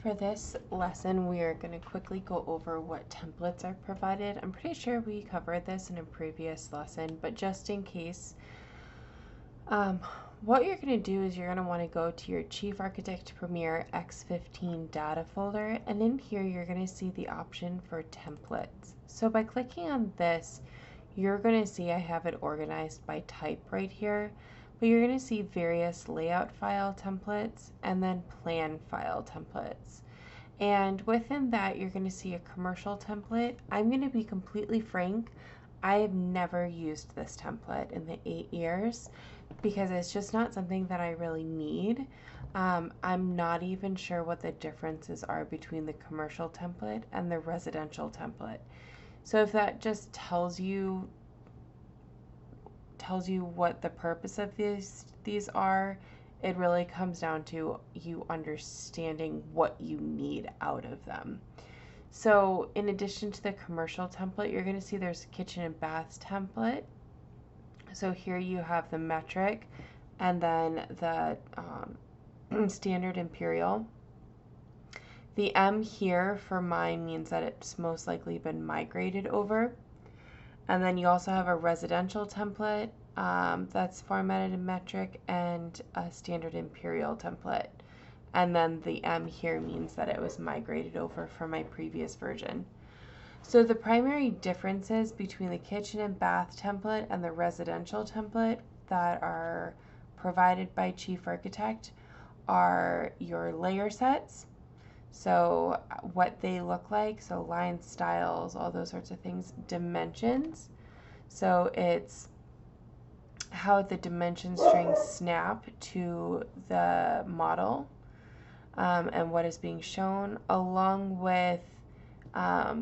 For this lesson, we are going to quickly go over what templates are provided. I'm pretty sure we covered this in a previous lesson, but just in case, what you're going to do is you're going to want to go to your Chief Architect Premier X15 data folder, and in here you're going to see the option for templates. So by clicking on this, you're going to see I have it organized by type right here, but you're going to see various layout file templates and then plan file templates. And within that, you're going to see a commercial template. I'm going to be completely frank, I have never used this template in the 8 years because it's just not something that I really need. I'm not even sure what the differences are between the commercial template and the residential template. So if that just tells you what the purpose of these are, it really comes down to you understanding what you need out of them. So in addition to the commercial template, you're going to see there's a kitchen and bath template. So here you have the metric and then the standard imperial. The M here for mine means that it's most likely been migrated over. And then you also have a residential template that's formatted in metric and a standard imperial template. And then the M here means that it was migrated over from my previous version. So the primary differences between the kitchen and bath template and the residential template that are provided by Chief Architect are your layer sets. So what they look like, so lines, styles, all those sorts of things, dimensions. So it's how the dimension strings snap to the model and what is being shown, along with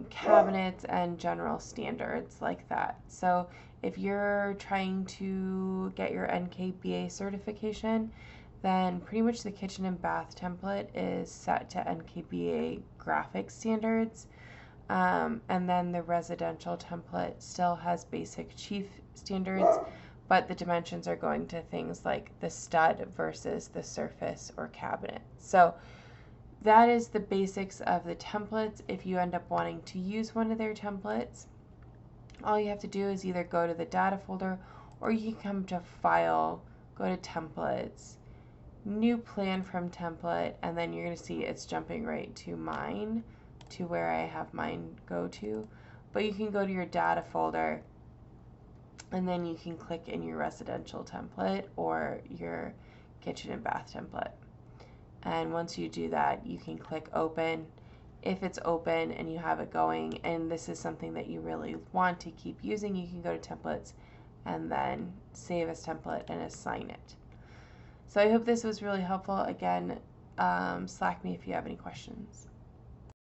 cabinets and general standards like that. So if you're trying to get your NKBA certification, then pretty much the kitchen and bath template is set to NKBA graphic standards. And then the residential template still has basic chief standards, but the dimensions are going to things like the stud versus the surface or cabinet. So that is the basics of the templates. If you end up wanting to use one of their templates, all you have to do is either go to the data folder or you can come to File, go to Templates, New Plan from Template, and then you're going to see it's jumping right to mine, to where I have mine go to. But you can go to your data folder and then you can click in your residential template or your kitchen and bath template. And once you do that, you can click open. If it's open and you have it going and this is something that you really want to keep using, you can go to templates and then save as template and assign it. So I hope this was really helpful. Again, Slack me if you have any questions.